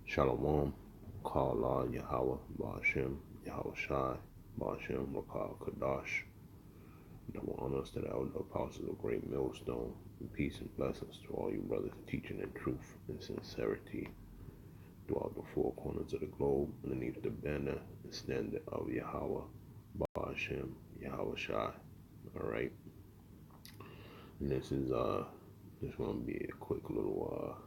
Shalom, Kala Yahweh, Ba'ashem, Yahweh Shai, Ba'ashem, Rakal Kadash. Double honors to the elder apostles of Great Millstone, and peace and blessings to all you brothers teaching in truth and sincerity throughout the four corners of the globe, underneath the banner and standard of Yahweh, Ba'ashem, Yahweh Shai. Alright, and this is just gonna be a quick little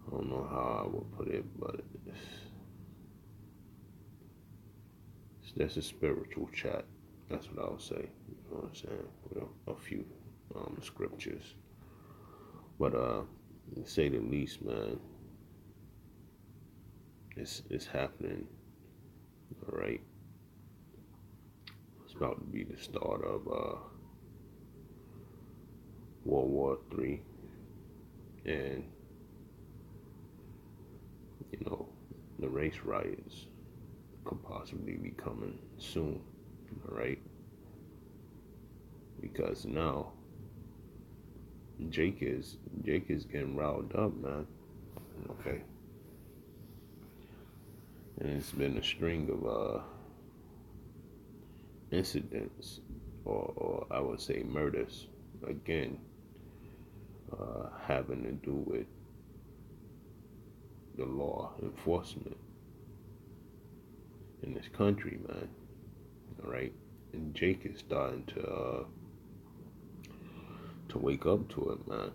I don't know how I would put it, but it's just a spiritual chat. That's what I would say. You know what I'm saying? With a few scriptures. But to say the least, man, it's happening. All right. It's about to be the start of World War III, and you know the race riots could possibly be coming soon. All right. Because now Jake is getting riled up, man. Okay. And it's been a string of incidents, or I would say murders, again, having to do with the law enforcement in this country, man. All right. And Jake is starting to wake up to it, man.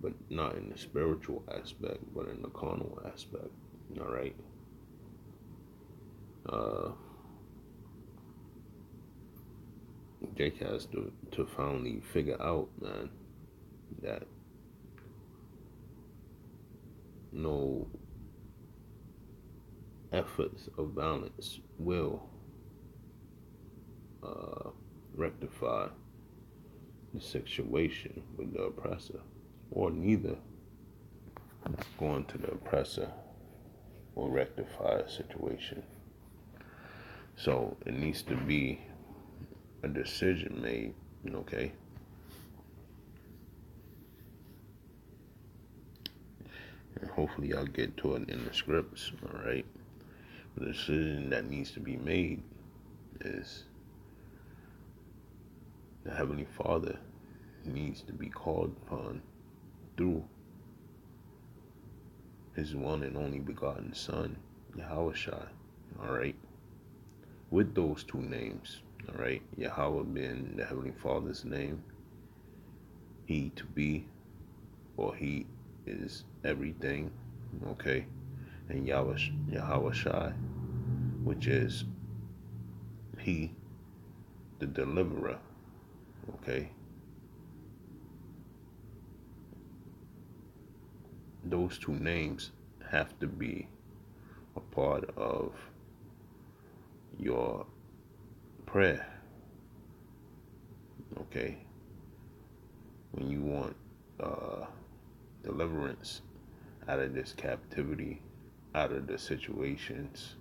But not in the spiritual aspect, but in the carnal aspect. All right. Jake has to finally figure out, man, that no efforts of violence will rectify the situation with the oppressor, or neither going to the oppressor will rectify a situation. So it needs to be a decision made, okay? And hopefully I'll get to it in the scripts, all right? The decision that needs to be made is the Heavenly Father needs to be called upon through His one and only begotten Son, Yahweh Shai, all right? With those two names, all right? Yahweh being the Heavenly Father's name, He to be, or He is everything, okay? And Yahweh Shai, which is He, the deliverer, okay? Those two names have to be a part of your prayer, okay? When you want deliverance out of this captivity, out of the situations,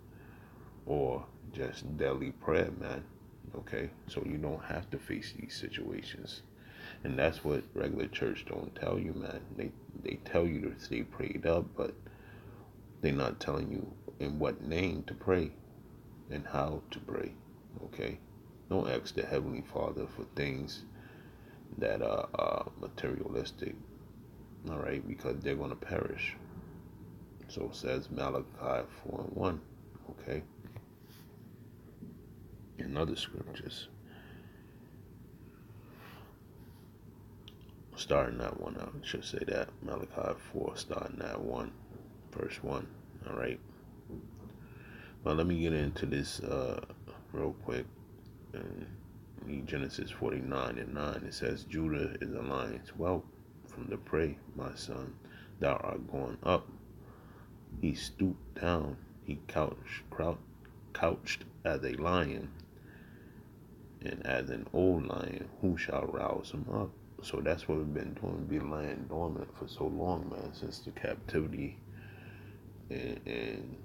or just daily prayer, man, okay? So you don't have to face these situations. And that's what regular church don't tell you, man. They tell you to stay prayed up, but they're not telling you in what name to pray and how to pray, okay? Don't ask the Heavenly Father for things that are materialistic, all right, because they're going to perish. So says Malachi 4:1, okay? In other scriptures, starting at 1, I should say that. Malachi 4, starting at 1, verse 1, all right? Well, let me get into this real quick. In Genesis 49:9, it says, Judah is a lion's whelp from the prey, my son. Thou art gone up. He stooped down. He couched as a lion, and as an old lion, who shall rouse him up? So that's what we've been doing, be lying dormant for so long, man, since the captivity and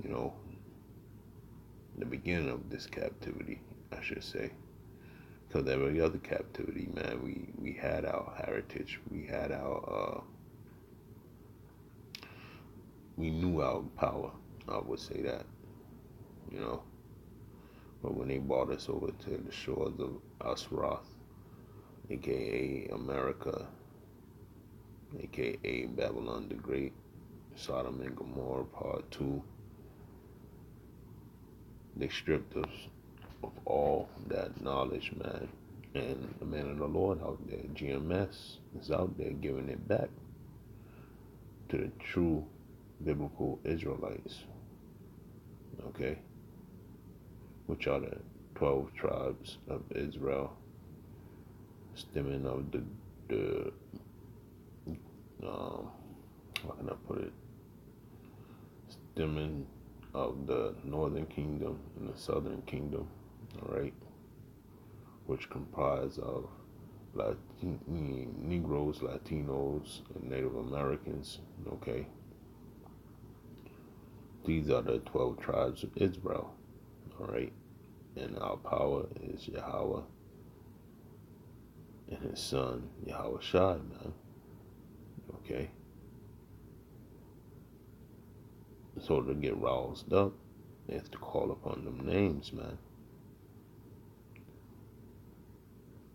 you know, the beginning of this captivity, I should say. Because every other captivity, man, we had our heritage, we had our we knew our power. I would say that, you know. But when they brought us over to the shores of Roused, aka America, aka Babylon the Great, Sodom and Gomorrah Part 2, they stripped us of all that knowledge, man. And the man of the Lord out there, GMS, is out there giving it back to the true biblical Israelites, okay? Which are the 12 tribes of Israel, stemming of the how can I put it? Stemming of the northern kingdom and the southern kingdom, all right? Which comprise of Negroes, Latinos, and Native Americans, okay? These are the 12 tribes of Israel, all right? And our power is Yahweh and his son, Yahweh Shai, man, okay? So to get roused up is to call upon them names, man.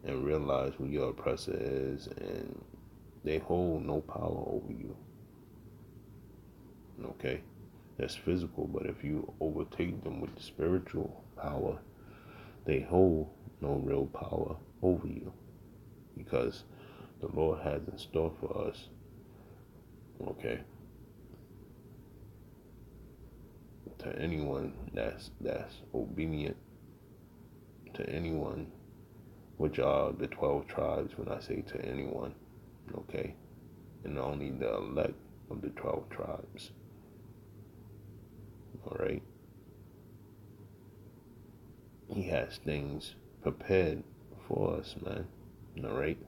And realize who your oppressor is, and they hold no power over you. Okay? That's physical, but if you overtake them with the spiritual power, they hold no real power over you. Because the Lord has in store for us, okay, to anyone that's obedient, to anyone, which are the 12 tribes when I say to anyone, okay, and only the elect of the 12 tribes, all right. He has things prepared for us, man, all right.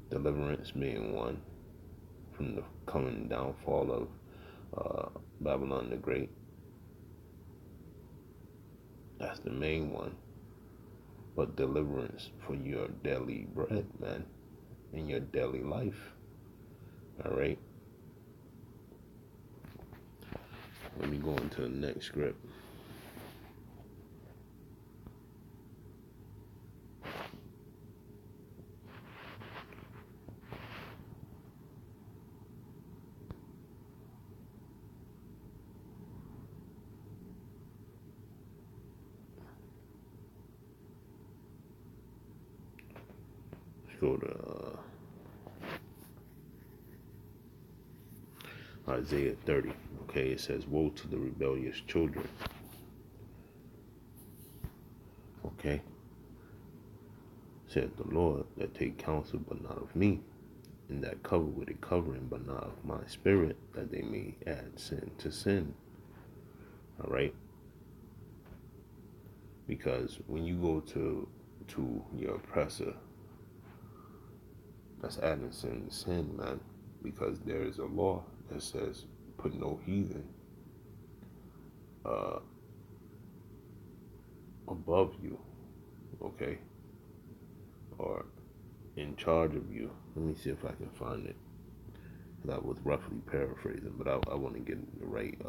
Deliverance being one from the coming downfall of Babylon the Great. That's the main one. But deliverance for your daily bread, man, in your daily life. All right. Let me go into the next script. Let's go to Isaiah 30. Okay, it says, "Woe to the rebellious children." Okay, said the Lord, that take counsel but not of me, and that cover with a covering but not of my spirit, that they may add sin to sin. All right, because when you go to your oppressor, that's adding sin to sin, man. Because there is a law that says, put no heathen above you, okay, or in charge of you. Let me see if I can find it. That was roughly paraphrasing, but I want to get the right.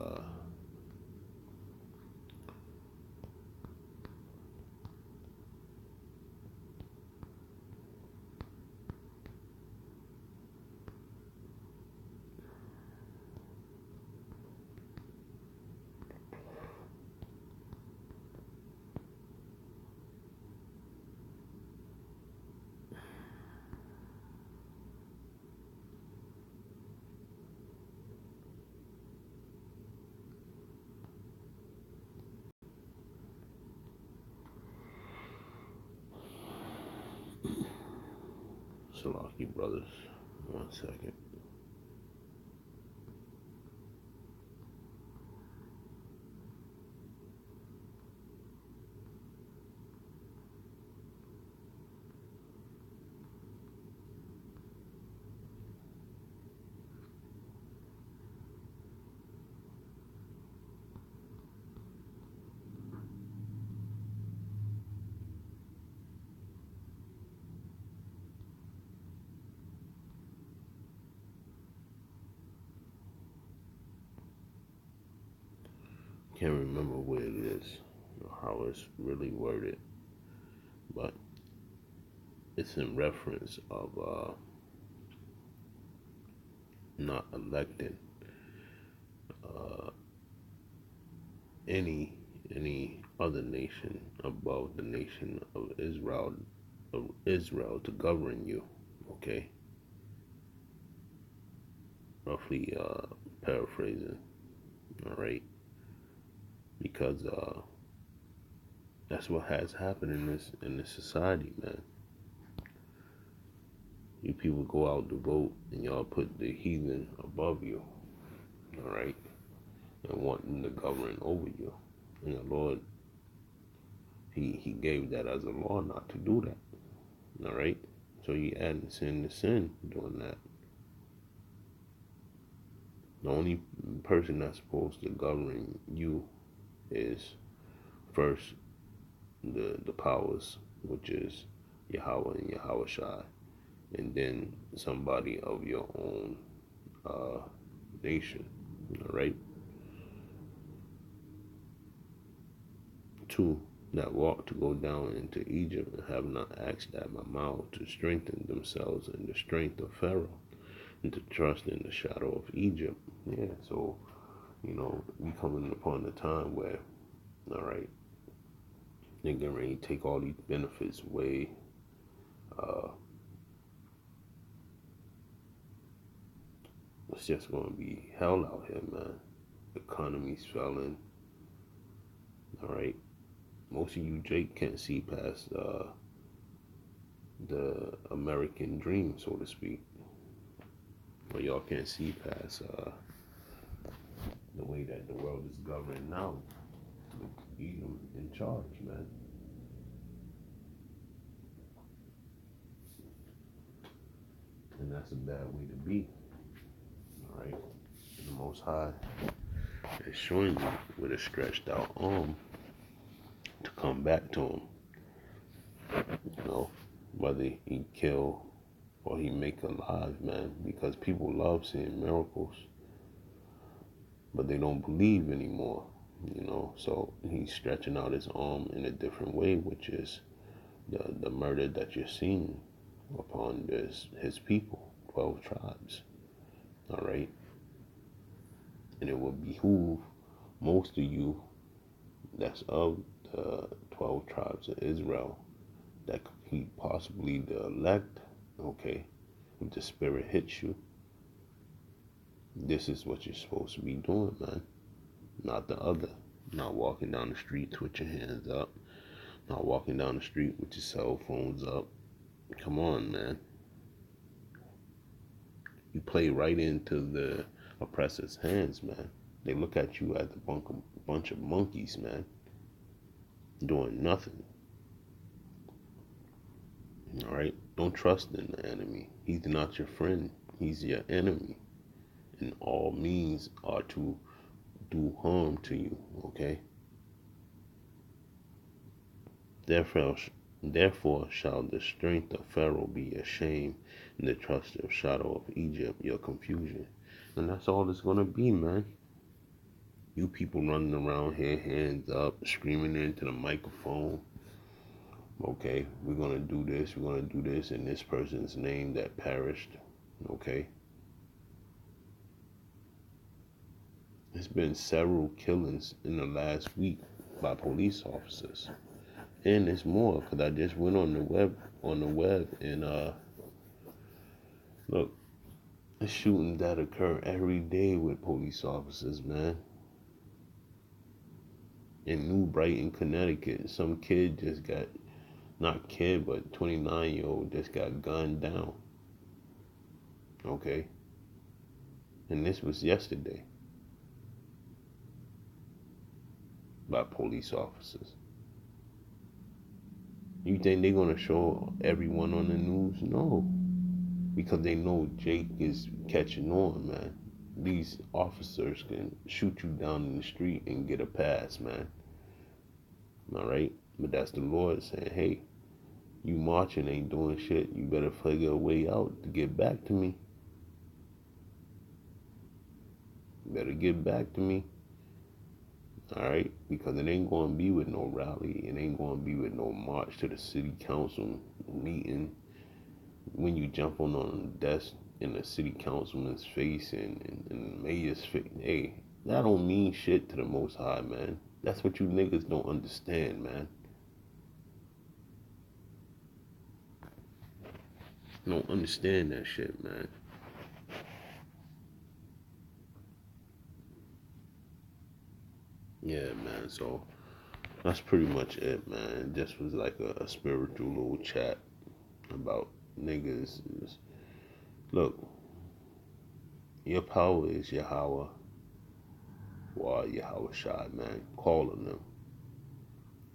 Salaki brothers. 1 second. can't remember what it is or how it's really worded, but it's in reference of not electing uh, any other nation above the nation of Israel to govern you. Okay, roughly paraphrasing. All right, because that's what has happened in this society, man. You people go out to vote and y'all put the heathen above you. All right, and want them to govern over you. And the Lord, He gave that as a law not to do that. All right, so you adding sin to sin doing that. The only person that's supposed to govern you is first the powers, which is Yahweh and Yahweh Shai, and then somebody of your own nation. All right. Two, that walk to go down into Egypt and have not asked at my mouth to strengthen themselves in the strength of Pharaoh and to trust in the shadow of Egypt. Yeah, so, we coming upon a time where, all right, they're getting ready to take all these benefits away. It's just going to be hell out here, man. The economy's failing. All right. Most of you, Jake, can't see past the American dream, so to speak. Or y'all can't see past the way that the world is governed now. With Edom in charge, man. And that's a bad way to be. All right. And the Most High is showing you with a stretched out arm to come back to him. Whether he kill or he make alive, man, because people love seeing miracles, but they don't believe anymore, so he's stretching out his arm in a different way, which is the murder that you're seeing upon his people, 12 tribes, all right? And it will behoove most of you that's of the 12 tribes of Israel that could be possibly the elect, okay? If the spirit hits you, this is what you're supposed to be doing, man. Not the other. Not walking down the streets with your hands up. Not walking down the street with your cell phones up. Come on, man. You play right into the oppressor's hands, man. They look at you as a bunch of monkeys, man. Doing nothing. All right? Don't trust in the enemy. He's not your friend. He's your enemy. And all means are to do harm to you, okay? Therefore shall the strength of Pharaoh be your shame, and the trust of shadow of Egypt your confusion. And that's all it's going to be, man. You people running around here, hands up, screaming into the microphone. Okay, we're going to do this, in this person's name that perished, okay? There's been several killings in the last week by police officers. And there's more, because I just went on the web, and look, shootings that occur every day with police officers, man. In New Brighton, Connecticut, some kid just got, not kid, but 29-year-old just got gunned down. Okay? And this was yesterday by police officers. You think they're going to show everyone on the news? No. Because they know Jake is catching on, man. These officers can shoot you down in the street and get a pass, man. All right? But that's the Lord saying, hey, you marching ain't doing shit. You better figure a way out to get back to me. You better get back to me. All right, because it ain't going to be with no rally. It ain't going to be with no march to the city council meeting. When you jump on the desk in the city councilman's face and the mayor's face, hey, that don't mean shit to the Most High, man. That's what you niggas don't understand, man. Don't understand that shit, man. Yeah, man. So that's pretty much it, man. It just was like a spiritual little chat about niggas. Look, your power is Yahweh. Why Yahweh Shai, man? Call on them.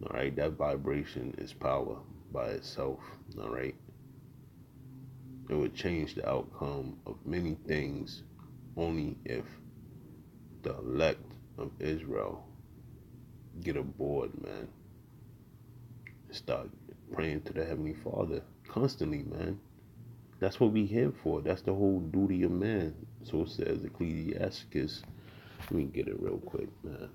All right, that vibration is power by itself. All right, it would change the outcome of many things only if the elect of Israel get aboard, man. Start praying to the Heavenly Father constantly, man. That's what we here for. That's the whole duty of man. So it says Ecclesiasticus. Let me get it real quick, man.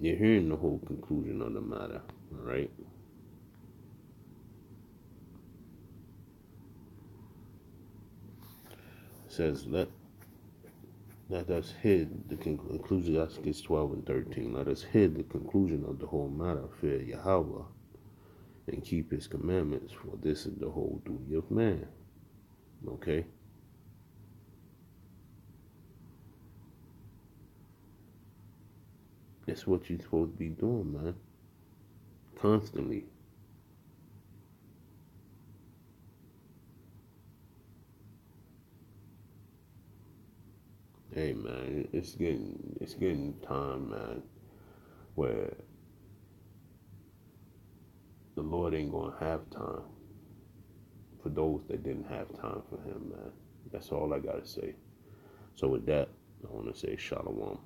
You're hearing the whole conclusion of the matter, all right? It says, let us hid the Ecclesiastes 12 and 13. Let us hid the conclusion of the whole matter, fear Yahweh, and keep his commandments, for this is the whole duty of man. Okay? That's what you're supposed to be doing, man. Constantly. Hey, man, it's getting time, man, where the Lord ain't gonna have time for those that didn't have time for him, man. That's all I gotta say. So with that, I wanna say shalom.